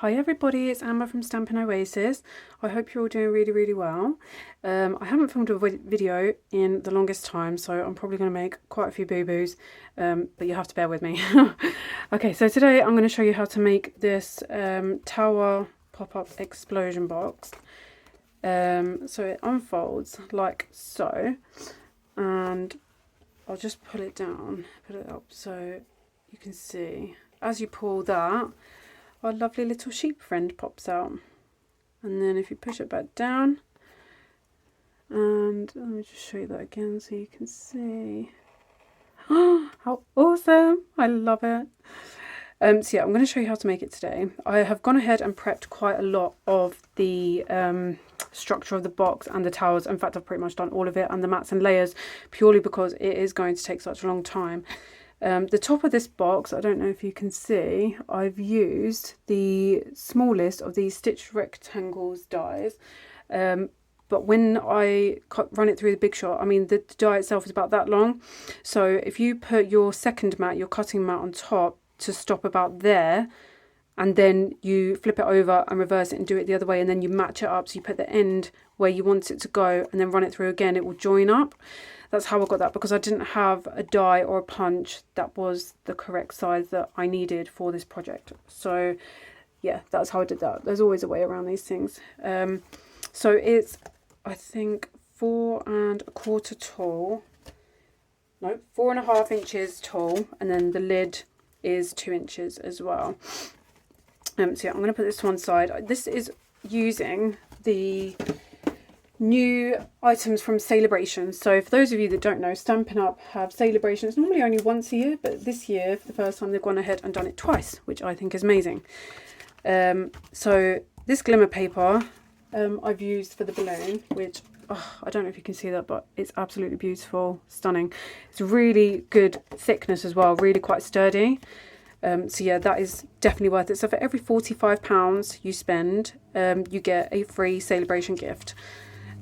Hi everybody, it's Amber from Stampin' Oasis. I hope you're all doing really well. I haven't filmed a video in the longest time, so I'm probably going to make quite a few boo-boos, but you have to bear with me. Okay, so today I'm going to show you how to make this tower pop-up explosion box. So it unfolds like so, and I'll just pull it down, put it up so you can see. As you pull that, our lovely little sheep friend pops out, and then if you push it back down, and let me just show you that again so you can see. Oh, how awesome! I love it. So yeah, I'm going to show you how to make it today. I have gone ahead and prepped quite a lot of the structure of the box and the towers. In fact, I've pretty much done all of it, and the mats and layers, purely because it is going to take such a long time. The top of this box, I don't know if you can see, I've used the smallest of these stitched rectangles dies, but when I run it through the Big Shot, I mean the die itself is about that long, so if you put your second mat, your cutting mat, on top to stop about there, and then you flip it over and reverse it and do it the other way, and then you match it up, so you put the end where you want it to go and then run it through again, it will join up. That's how I got that, because I didn't have a die or a punch that was the correct size that I needed for this project. So yeah, that's how I did that. There's always a way around these things. So it's, I think, 4 1/4 tall. No, 4.5 inches tall, and then the lid is 2 inches as well. So yeah, I'm going to put this to one side. This is using the new items from Sale-a-bration. So for those of you that don't know, Stampin' Up have Sale-a-bration. It's normally only once a year, but this year, for the first time, they've gone ahead and done it twice, which I think is amazing. So this glimmer paper I've used for the balloon, which I don't know if you can see that, but it's absolutely beautiful, stunning. It's really good thickness as well, really quite sturdy. So yeah, that is definitely worth it. So for every £45 you spend, you get a free Sale-a-bration gift.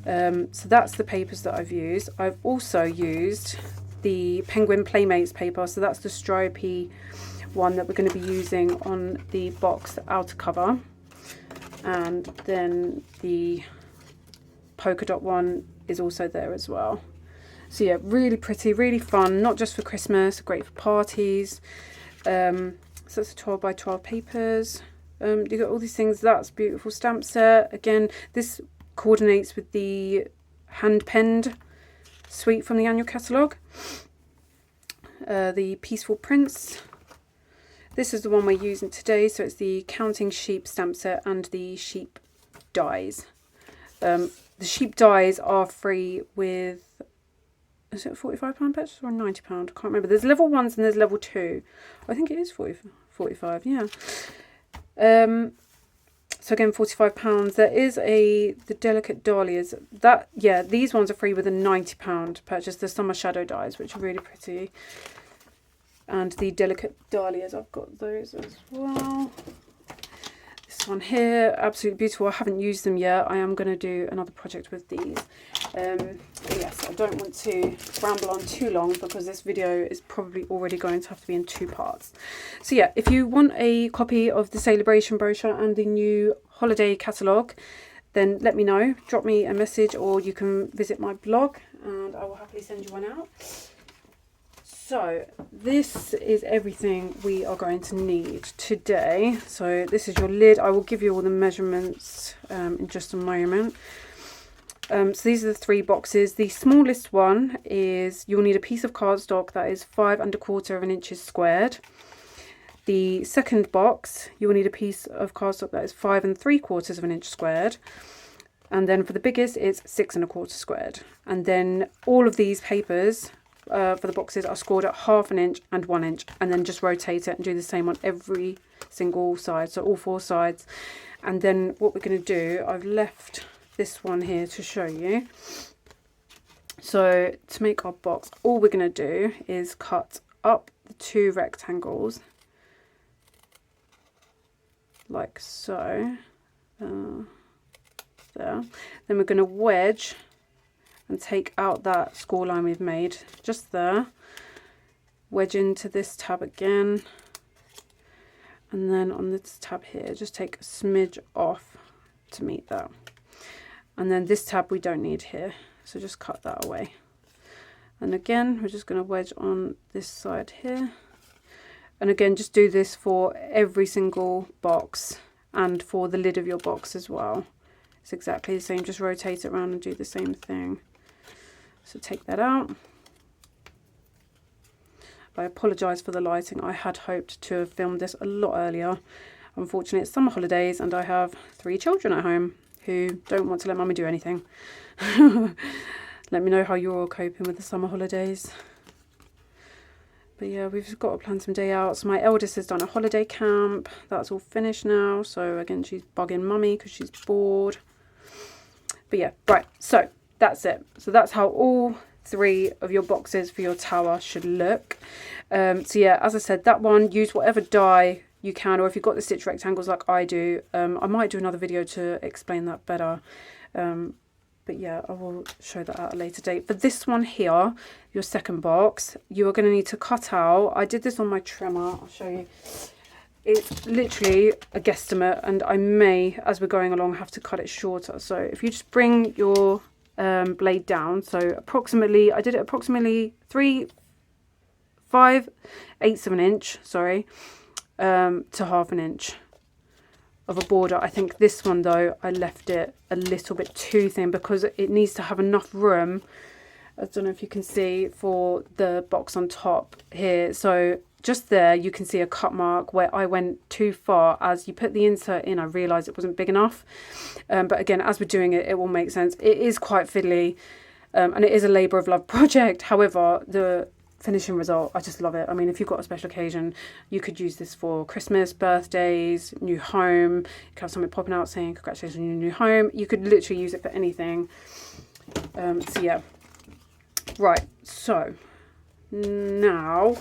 So that's the papers that I've used. I've also used the Penguin Playmates paper, so that's the stripy one that we're going to be using on the box outer cover, and then the polka dot one is also there as well. So yeah, really pretty, really fun, not just for Christmas, great for parties. So that's 12 by 12 papers. You got all these things. That's beautiful stamp set. Again, this coordinates with the hand-penned suite from the annual catalogue. The Peaceful Prince. This is the one we're using today, so it's the Counting Sheep stamp set and the sheep dies. The sheep dies are free with, is it a £45 purchase or a £90? I can't remember. There's level 1s and there's level 2. I think it is 45, yeah. So again, £45. There is the Delicate Dahlias. That, yeah, these ones are free with a £90 purchase. The Summer Shadow dies, which are really pretty. And the Delicate Dahlias, I've got those as well. This one here, absolutely beautiful. I haven't used them yet. I am going to do another project with these. Yes, I don't want to ramble on too long, because this video is probably already going to have to be in 2 parts. So yeah, if you want a copy of the Sale-a-bration brochure and the new holiday catalogue, then let me know. Drop me a message, or you can visit my blog and I will happily send you one out. So this is everything we are going to need today. So this is your lid. I will give you all the measurements in just a moment. So these are the 3 boxes. The smallest one is, you'll need a piece of cardstock that is 5 1/4 inches squared. The second box, you will need a piece of cardstock that is 5 3/4 inch squared. And then for the biggest, it's 6 1/4 squared. And then all of these papers for the boxes are scored at 1/2 inch and 1 inch, and then just rotate it and do the same on every single side, so all 4 sides. And then what we're going to do, I've left this one here to show you. So to make our box, all we're going to do is cut up the 2 rectangles like so, there. Then we're going to wedge and take out that score line we've made just there, wedge into this tab again, And then on this tab here, just take a smidge off to meet that. And then this tab we don't need here, so just cut that away. And again, we're just going to wedge on this side here. And again, just do this for every single box and for the lid of your box as well. It's exactly the same, just rotate it around and do the same thing. So take that out. I apologise for the lighting. I had hoped to have filmed this a lot earlier. Unfortunately, it's summer holidays and I have 3 children at home who don't want to let mummy do anything. Let me know how you're all coping with the summer holidays. But yeah, we've got to plan some day outs. My eldest has done a holiday camp. That's all finished now. So again, she's bugging mummy because she's bored. But yeah, right. So that's it. So that's how all 3 of your boxes for your tower should look. So yeah, as I said, that one, use whatever die you can, or if you've got the stitch rectangles like I do, I might do another video to explain that better. But yeah, I will show that at a later date. For this one here, your second box, you are going to need to cut out. I did this on my trimmer. I'll show you. It's literally a guesstimate, and I may, as we're going along, have to cut it shorter. So if you just bring your blade down, so approximately, I did it approximately 5/8 of an inch, sorry, to 1/2 an inch of a border. I think this one though, I left it a little bit too thin because it needs to have enough room, I don't know if you can see, for the box on top here. So just there you can see a cut mark where I went too far. As you put the insert in, I realised it wasn't big enough, but again, as we're doing it, it will make sense. It is quite fiddly, and it is a labour of love project. However, the finishing result, I just love it. I mean, if you've got a special occasion, you could use this for Christmas, birthdays, new home. You could have something popping out saying congratulations on your new home. You could literally use it for anything. So yeah, right, so now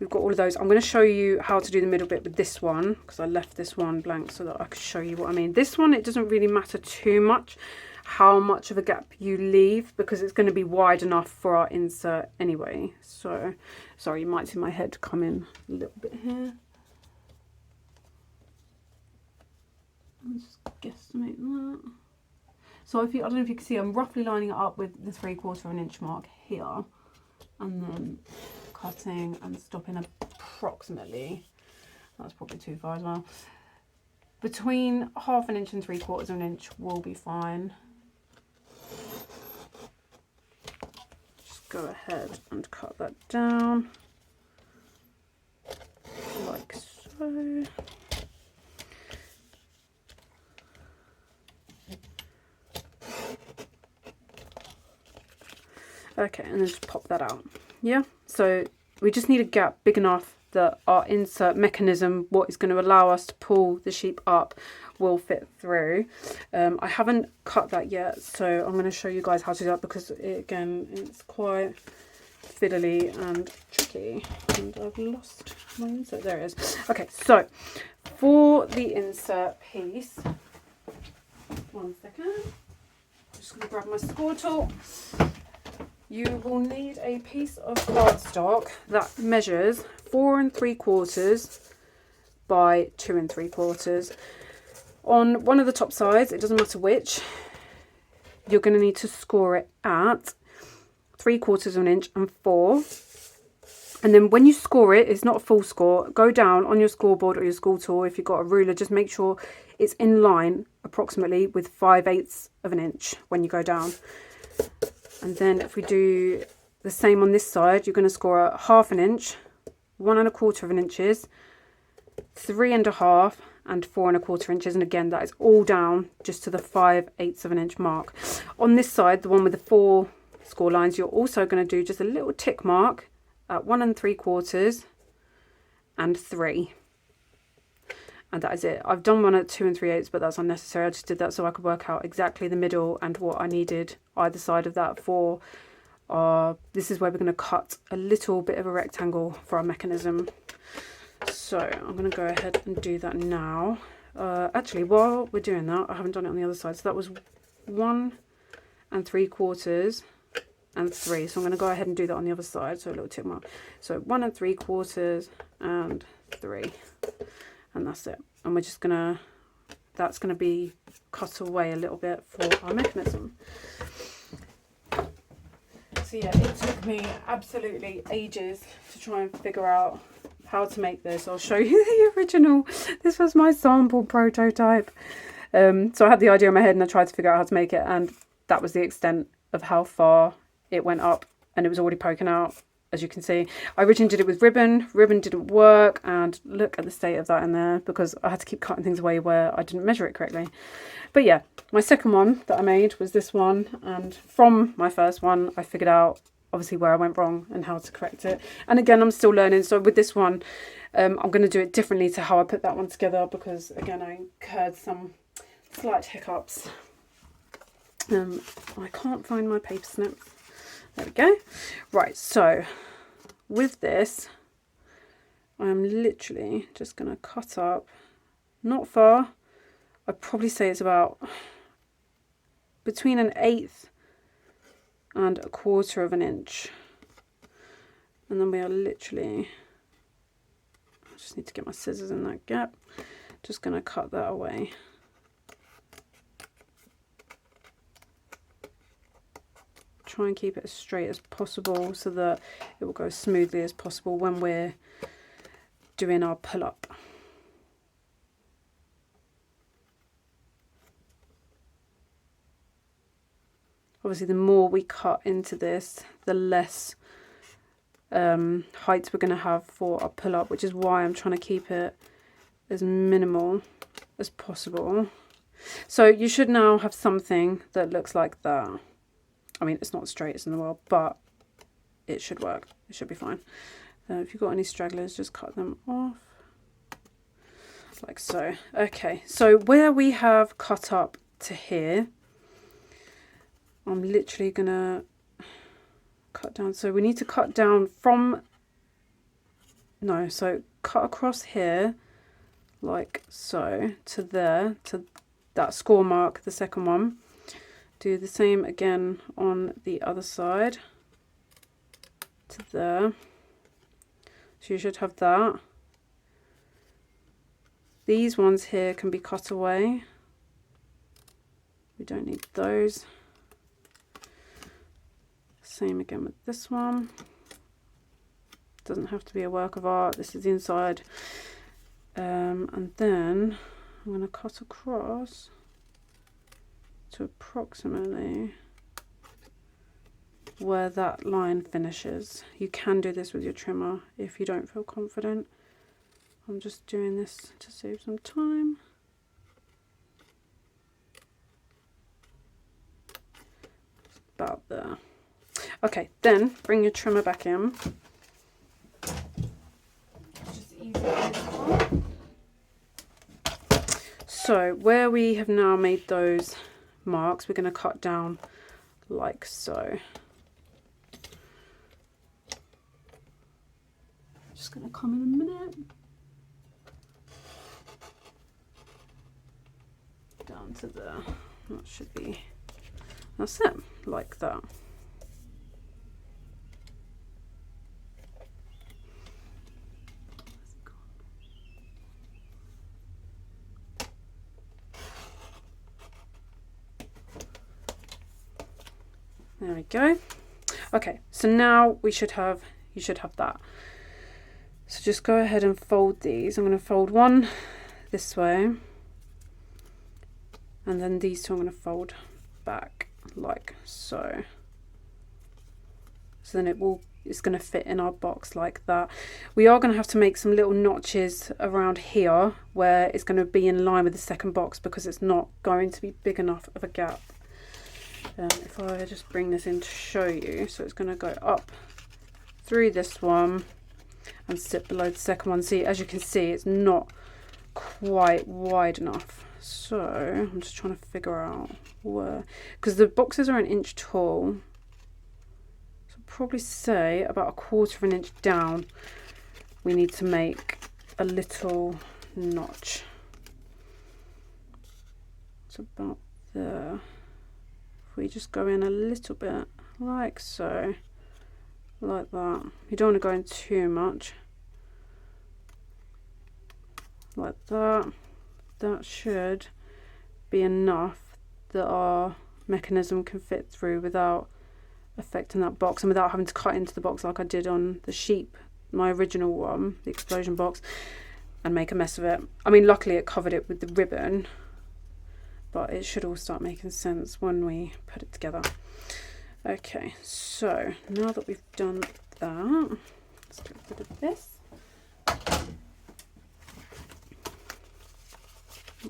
we've got all of those. I'm going to show you how to do the middle bit with this one because I left this one blank so that I could show you what I mean. This one, it doesn't really matter too much how much of a gap you leave because it's going to be wide enough for our insert anyway. So sorry, you might see my head come in a little bit here. Let's just guesstimate that. So if you, I don't know if you can see, I'm roughly lining it up with the 3/4 of an inch mark here, and then cutting and stopping approximately, that's probably too far as well, between 1/2 an inch and 3/4 of an inch will be fine. Just go ahead and cut that down like so. Okay, and then just pop that out. Yeah, so we just need a gap big enough that our insert mechanism, what is going to allow us to pull the sheep up, will fit through. I haven't cut that yet, so I'm going to show you guys how to do that because again, it's quite fiddly and tricky, and I've lost my insert. There it is. Okay, so for the insert piece, 1 second, I'm just going to grab my score tool. You will need a piece of cardstock that measures 4 3/4 by 2 3/4. On one of the top sides, it doesn't matter which, you're going to need to score it at 3/4 of an inch and 4. And then when you score it, it's not a full score. Go down on your scoreboard or your school tool. If you've got a ruler, just make sure it's in line approximately with 5/8 of an inch when you go down. And then if we do the same on this side, you're going to score at 1/2 an inch, 1 1/4 of an inches, 3 1/2 and 4 1/4 inches. And again, that is all down just to the 5/8 of an inch mark. On this side, the one with the 4 score lines, you're also going to do just a little tick mark at 1 3/4 and 3. And that is it. I've done one at 2 3/8, but that's unnecessary. I just did that so I could work out exactly the middle and what I needed either side of that for. This is where we're going to cut a little bit of a rectangle for our mechanism. So I'm going to go ahead and do that now. Actually, while we're doing that, I haven't done it on the other side. So that was 1 3/4 and 3. So I'm going to go ahead and do that on the other side. So a little tick mark. So 1 3/4 and 3, and that's it. And we're just gonna, that's gonna be cut away a little bit for our mechanism. So yeah, it took me absolutely ages to try and figure out how to make this. I'll show you the original. This was my sample prototype. So I had the idea in my head and I tried to figure out how to make it, and that was the extent of how far it went up, and it was already poking out, as you can see. I originally did it with ribbon. Ribbon didn't work, and look at the state of that in there because I had to keep cutting things away where I didn't measure it correctly. But yeah, my second one that I made was this one, and from my first one I figured out obviously where I went wrong and how to correct it. And again, I'm still learning. So with this one, I'm going to do it differently to how I put that one together because again, I incurred some slight hiccups. I can't find my paper snips. There we go. Right, so with this, I'm literally just going to cut up, not far. I'd probably say it's about between 1/8 and 1/4 of an inch. And then we are literally, I just need to get my scissors in that gap. Just going to cut that away. Try and keep it as straight as possible so that it will go as smoothly as possible when we're doing our pull-up. Obviously, the more we cut into this, the less height we're going to have for our pull-up, which is why I'm trying to keep it as minimal as possible. So you should now have something that looks like that. I mean, it's not the straightest in the world, but it should work. It should be fine. If you've got any stragglers, just cut them off. Like so. Okay, so where we have cut up to here, I'm literally going to cut down. So we need to cut down from, no, so cut across here, like so, to there, to that score mark, the second one. Do the same again on the other side to there. So you should have that. These ones here can be cut away. We don't need those. Same again with this one. Doesn't have to be a work of art. This is the inside. And then I'm going to cut across to approximately where that line finishes. You can do this with your trimmer if you don't feel confident. I'm just doing this to save some time. About there. Okay, then bring your trimmer back in. Just easy as well. So where we have now made those marks, we're going to cut down like so. Just going to come in a minute. Down to there. That should be, that's it, like that. There we go. Okay, so now we should have, you should have that. So just go ahead and fold these. I'm going to fold one this way, and then these two I'm going to fold back like so. So then it's going to fit in our box like that. We are going to have to make some little notches around here where it's going to be in line with the second box because it's not going to be big enough of a gap. If I just bring this in to show you, so it's going to go up through this one and sit below the second one. See, as you can see, it's not quite wide enough. So I'm just trying to figure out where, because the boxes are 1 inch tall. So I'd probably say about 1/4 of an inch down, we need to make a little notch. It's about there. If we just go in a little bit, like so, like that. You don't want to go in too much. like that. That should be enough that our mechanism can fit through without affecting that box and without having to cut into the box like I did on the sheep, my original one, the explosion box, and make a mess of it. I mean, luckily it covered it with the ribbon, but it should all start making sense when we put it together. Okay, so now that we've done that, let's get rid of this.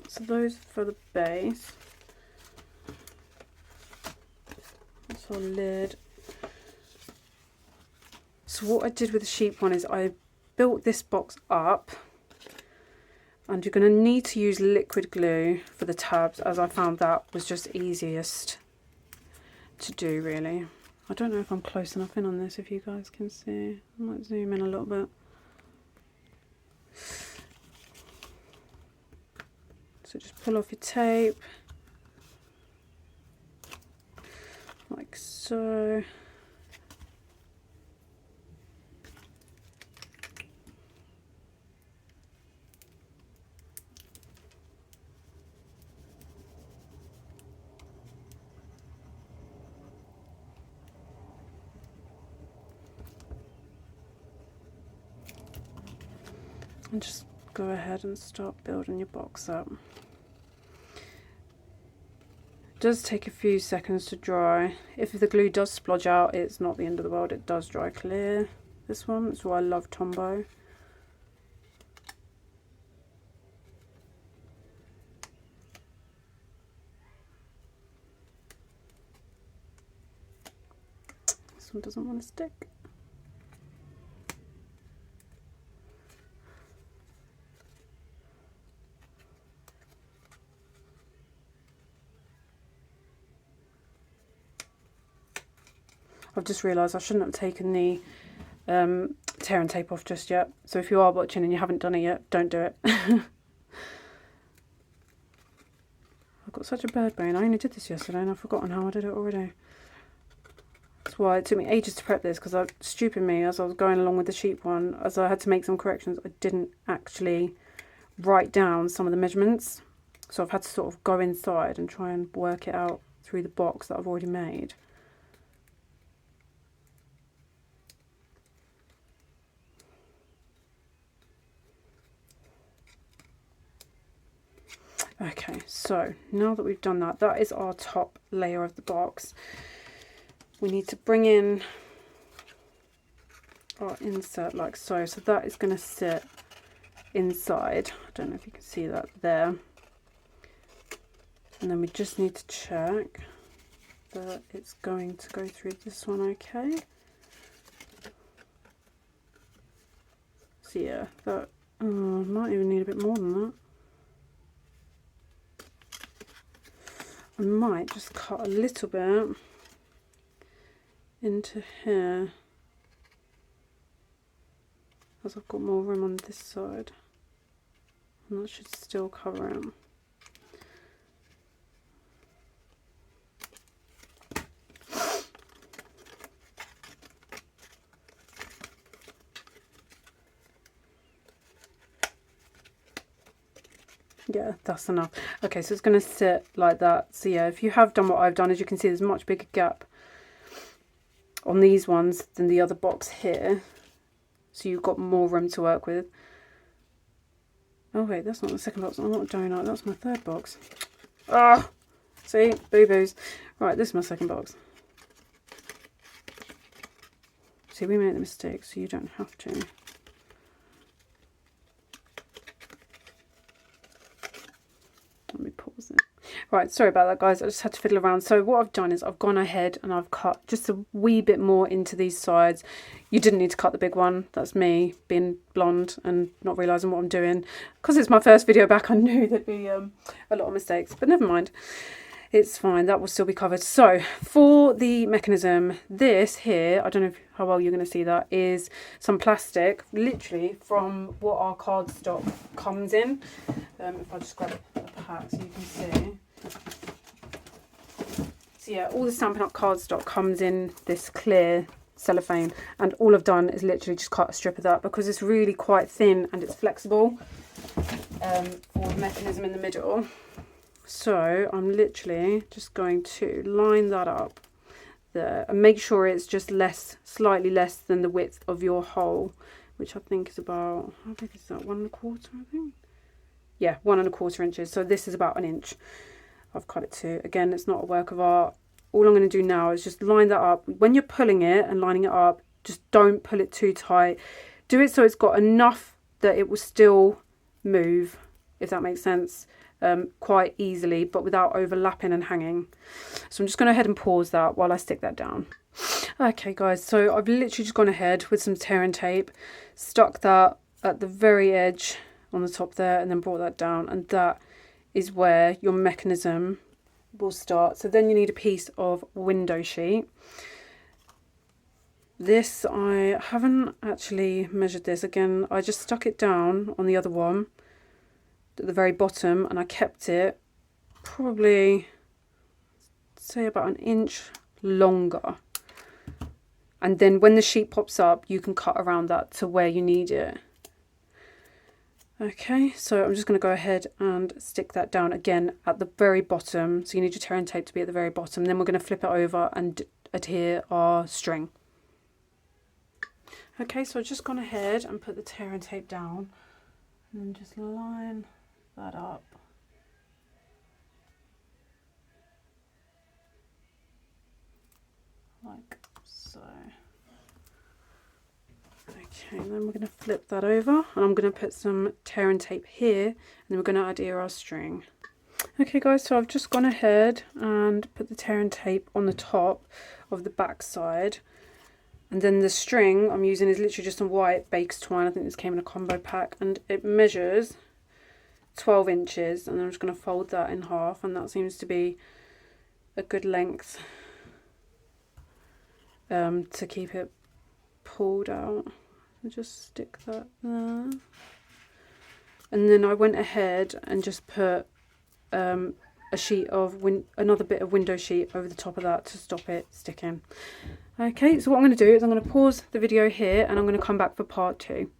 So those for the base. That's our lid. So what I did with the sheep one is I built this box up, and you're going to need to use liquid glue for the tabs, as I found that was just easiest to do, really. I don't know if I'm close enough in on this, if you guys can see. I might zoom in a little bit. So just pull off your tape, like so. And just go ahead and start building your box up. It does take a few seconds to dry. If the glue does splodge out, it's not the end of the world. It does dry clear. This one, that's why I love Tombow. This one doesn't want to stick. I've just realised I shouldn't have taken the tear and tape off just yet. So if you are watching and you haven't done it yet, don't do it. I've got such a bird brain. I only did this yesterday and I've forgotten how I did it already. That's why it took me ages to prep this, because stupid me, as I was going along with the sheep one, as I had to make some corrections, I didn't actually write down some of the measurements. So I've had to sort of go inside and try and work it out through the box that I've already made. Okay, so now that we've done that, that is our top layer of the box. We need to bring in our insert like so. So that is going to sit inside. I don't know if you can see that there. And then we just need to check that it's going to go through this one okay. So yeah, that might even need a bit more than that. I might just cut a little bit into here, as I've got more room on this side, and that should still cover it. Yeah, that's enough. Okay, so it's going to sit like that. So yeah, if you have done what I've done, as you can see, there's a much bigger gap on these ones than the other box here. So you've got more room to work with. Oh wait, that's not the second box. I'm not a donut. That's my third box. Ah, see, boo-boos. Right, this is my second box. See, we made the mistake, so you don't have to. Let me pause it. Right, sorry about that, guys. I just had to fiddle around. So what I've done is I've gone ahead and I've cut just a wee bit more into these sides. You didn't need to cut the big one. That's me being blonde and not realising what I'm doing. Because it's my first video back, I knew there'd be a lot of mistakes. But never mind. It's fine. That will still be covered. So for the mechanism, this here, I don't know how well you're going to see that, is some plastic, literally from what our cardstock comes in. If I just grab it at the pack so you can see. So yeah, all the Stampin' Up cardstock comes in this clear cellophane, and all I've done is literally just cut a strip of that because it's really quite thin and it's flexible. for the mechanism in the middle. So I'm literally just going to line that up there and make sure it's just slightly less than the width of your hole, which I think is about, how big is that, 1 1/4 I think? Yeah, 1 1/4 inches. So this is about 1 inch. I've cut it to. Again, it's not a work of art. All I'm going to do now is just line that up. When you're pulling it and lining it up, just don't pull it too tight. Do it so it's got enough that it will still move, if that makes sense, quite easily, but without overlapping and hanging. So I'm just going to go ahead and pause that while I stick that down. Okay guys, so I've literally just gone ahead with some tear and tape, stuck that at the very edge on the top there, and then brought that down, and that is where your mechanism will start. So then you need a piece of window sheet. This, I haven't actually measured this. Again, I just stuck it down on the other one at the very bottom, and I kept it probably, say, about 1 inch longer. And then when the sheet pops up, you can cut around that to where you need it. Okay, so I'm just going to go ahead and stick that down again at the very bottom. So you need your tear and tape to be at the very bottom. Then we're going to flip it over and adhere our string. Okay, so I've just gone ahead and put the tear and tape down, and then just line that up. Like so. Okay, then we're going to flip that over, and I'm going to put some tear and tape here, and then we're going to adhere our string. Okay guys, so I've just gone ahead and put the tear and tape on the top of the back side, and then the string I'm using is literally just a white baked twine. I think this came in a combo pack, and it measures 12 inches, and I'm just going to fold that in half, and that seems to be a good length to keep it pulled out. And just stick that there, and then I went ahead and just put a sheet of another bit of window sheet over the top of that to stop it sticking. Okay, so what I'm going to do is I'm going to pause the video here, and I'm going to come back for part 2.